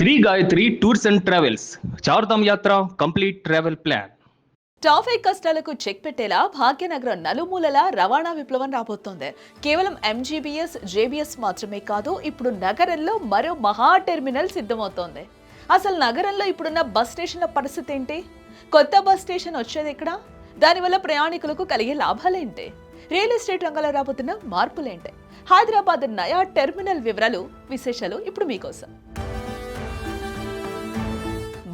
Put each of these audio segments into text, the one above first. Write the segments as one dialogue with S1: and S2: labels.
S1: Shri Gayatri tours and travels Chardham యాత్ర complete travel plan.
S2: Traffic కష్టాలకు check పెట్టేలా భాగ్యనగరం నలుమూలలా రవాణా విప్లవం రాబోతోంది. కేవలం ఎంజీబీఎస్, జేబీఎస్ మాత్రమే కాదు, ఇప్పుడు నగరంలో మరో మహా టెర్మినల్ సిద్ధమవుతోంది. అసలు నగరంలో ఇప్పుడున్న బస్ స్టేషన్ల పరిస్థితి ఏంటి? కొత్త బస్ స్టేషన్ వచ్చేది ఎక్కడ? దానివల్ల ప్రయాణికులకు కలిగే లాభాలేంటి? రియల్ ఎస్టేట్ రంగంలో రాబోతున్న మార్పులేంటి? హైదరాబాద్ నయా టెర్మినల్ వివరాలు, విశేషాలు ఇప్పుడు మీకోసం.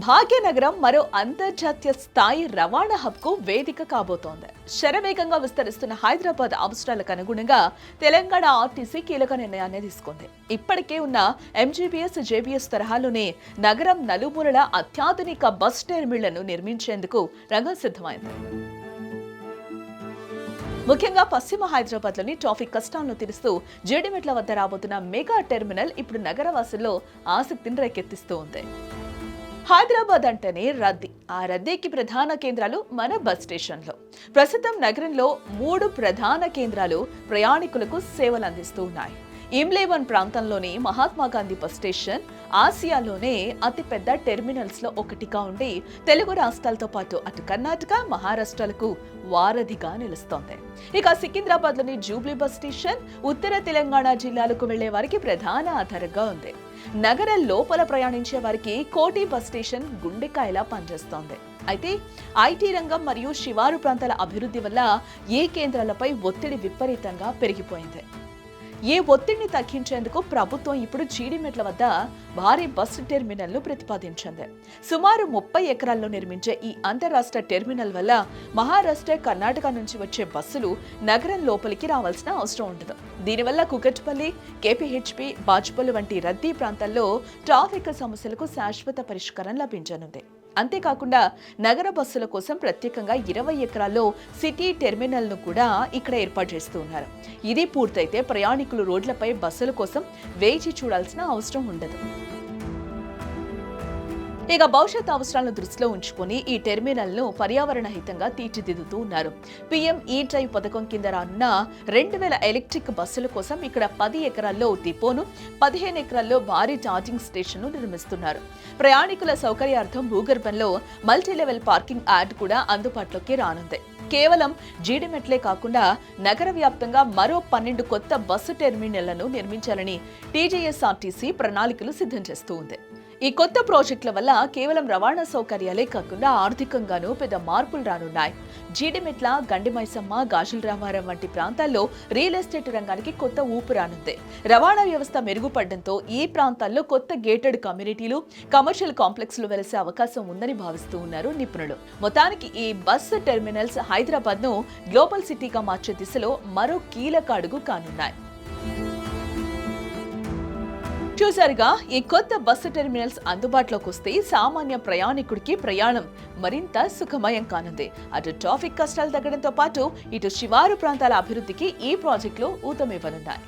S2: భాగ్యనగరం మరో అంతర్జాతీయ స్థాయి రవాణా హబ్కు వేదిక కాబోతోంది. శరవేగంగా విస్తరిస్తున్న హైదరాబాద్ అవసరాలకు అనుగుణంగా తెలంగాణ ఆర్టీసీ కీలక నిర్ణయాన్ని తీసుకుంది. ఇప్పటికే ఉన్న ఎంజీబీఎస్, జేబీఎస్ తరహాలోనే నగరం నలుమూలల అత్యాధునిక బస్ టెర్మినళ్లను నిర్మించేందుకు రంగం సిద్ధమైంది. ముఖ్యంగా పశ్చిమ హైదరాబాద్లోని ట్రాఫిక్ కష్టాలను తీరుస్తూ జీడిమెట్ల వద్ద రాబోతున్న మెగా టెర్మినల్ ఇప్పుడు నగరవాసుల్లో ఆసక్తిని రేకెత్తిస్తూ ఉంది. హైదరాబాద్ అంటేనే రద్దీ. ఆ రద్దీకి ప్రధాన కేంద్రాలు మన బస్ స్టేషన్లు. ప్రస్తుతం నగరంలో 3 ప్రధాన కేంద్రాలు ప్రయాణికులకు సేవలు అందిస్తూ ఉన్నాయి. ఇమ్లేవన్ ప్రాంతంలోని మహాత్మా గాంధీ బస్ స్టేషన్ ఆసియాలోనే అతిపెద్ద టెర్మినల్స్ లో ఒకటిగా ఉండి తెలుగు రాష్ట్రాలతో పాటు అటు కర్ణాటక, మహారాష్ట్రాలకు వారధిగా నిలుస్తోంది. ఇక సికింద్రాబాద్ లోని జూబ్లీ బస్ స్టేషన్ ఉత్తర తెలంగాణ జిల్లాలకు వెళ్లే వారికి ప్రధాన ఆధారంగా ఉంది. నగరం లోపల ప్రయాణించే వారికి కోటి బస్ స్టేషన్ గుండెకాయలా పనిచేస్తోంది. అయితే ఐటీ రంగం మరియు శివారు ప్రాంతాల అభివృద్ధి వల్ల ఈ కేంద్రాలపై ఒత్తిడి విపరీతంగా పెరిగిపోయింది. ఈ ఒత్తిడిని తగ్గించేందుకు ప్రభుత్వం ఇప్పుడు జీడిమెట్ల వద్ద భారీ బస్సు టెర్మినల్ ను ప్రతిపాదించింది. సుమారు 30 ఎకరాల్లో నిర్మించే ఈ అంతరాష్ట్ర టెర్మినల్ వల్ల మహారాష్ట్ర, కర్ణాటక నుంచి వచ్చే బస్సులు నగరం లోపలికి రావాల్సిన అవసరం ఉండదు. దీనివల్ల కుకట్పల్లి, కేపీహెచ్పీ, బాజ్పల్లి వంటి రద్దీ ప్రాంతాల్లో ట్రాఫిక్ సమస్యలకు శాశ్వత పరిష్కారం లభించనుంది. అంతేకాకుండా నగర బస్సుల కోసం ప్రత్యేకంగా 20 ఎకరాల్లో సిటీ టెర్మినల్ ను కూడా ఇక్కడ ఏర్పాటు చేస్తూ ఉన్నారు. ఇది పూర్తయితే ప్రయాణికులు రోడ్లపై బస్సుల కోసం వేచి చూడాల్సిన అవసరం ఉండదు. ఇక భవిష్యత్ అవసరాలను దృష్టిలో ఉంచుకొని ఈ టెర్మినల్ ను పర్యావరణ హితంగా తీర్చిదిద్దుతూ ఉన్నారు. పీఎం ఈ డ్రైవ్ పథకం కింద రానున్న 2000 ఎలక్ట్రిక్ బస్సుల కోసం ఇక్కడ 10 ఎకరాల్లో డిపోను, 15 ఎకరాల్లో భారీ ఛార్జింగ్ స్టేషన్ ను నిర్మిస్తున్నారు. ప్రయాణికుల సౌకర్యార్థం భూగర్భంలో మల్టీ లెవెల్ పార్కింగ్ యార్డ్ కూడా అందుబాటులోకి రానుంది. కేవలం జీడిమెట్లే కాకుండా నగర వ్యాప్తంగా మరో 12 కొత్త బస్సు టెర్మినళ్లను నిర్మించాలని టీజీఎస్ఆర్టీసీ ప్రణాళికలు సిద్ధం చేస్తూ ఉంది. ఈ కొత్త ప్రాజెక్టుల వల్ల కేవలం రవాణా సౌకర్యాలే కాకుండా ఆర్థికంగానూ పెద్ద మార్పులు రానున్నాయి. జీడిమెట్ల, గండిమైసమ్మ, గాజుల రామారం వంటి ప్రాంతాల్లో రియల్ ఎస్టేట్ రంగానికి కొత్త ఊపు రానుంది. రవాణా వ్యవస్థ మెరుగుపడడంతో ఈ ప్రాంతాల్లో కొత్త గేటెడ్ కమ్యూనిటీలు, కమర్షియల్ కాంప్లెక్స్లు వెలిసే అవకాశం ఉందని భావిస్తూ ఉన్నారు నిపుణులు. మొత్తానికి ఈ బస్ టెర్మినల్స్ హైదరాబాద్ ను గ్లోబల్ సిటీగా మార్చే దిశలో మరో కీలక అడుగు కానున్నాయి. చూసారుగా, ఈ కొత్త బస్సు టెర్మినల్స్ అందుబాటులోకి వస్తే సామాన్య ప్రయాణికుడికి ప్రయాణం మరింత సుఖమయం కానుంది. అటు ట్రాఫిక్ కష్టాలు తగ్గడంతో పాటు ఇటు శివారు ప్రాంతాల అభివృద్ధికి ఈ ప్రాజెక్టులు ఊతమివ్వనున్నాయి.